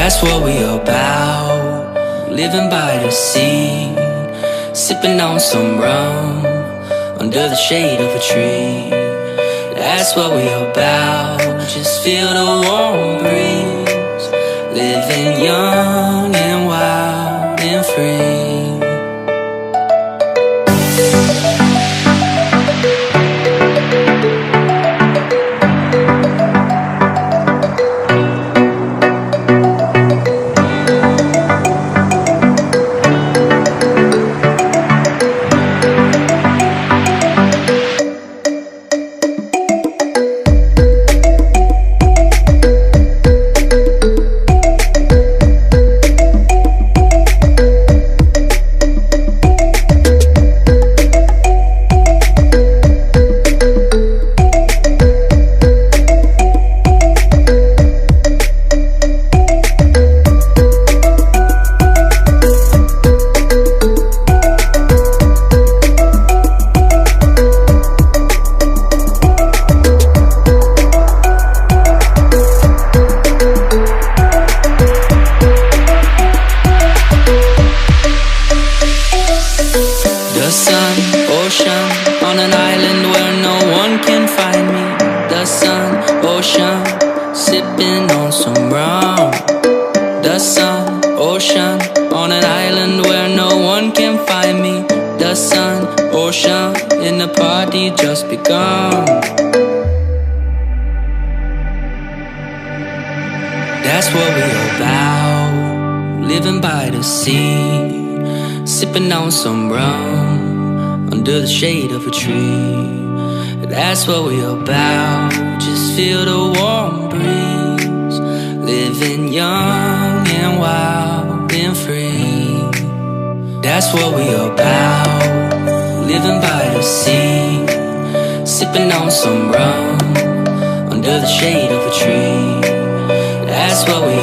That's what we about, living by the sea, sipping on some rum under the shade of a tree. That's what we about, just feel the warm breeze, living young and wild and free. The sun, ocean, on an island where no one can find me. The sun, ocean, sipping on some rum. The sun, ocean, on an island where no one can find me. The sun, ocean, and the party just begun. That's what we about, living by the sea, sipping on some rum under the shade of a tree. That's what we about, just feel the warm breeze, living young and wild and free. That's what we about, living by the sea, sipping on some rum under the shade of a tree. That's what we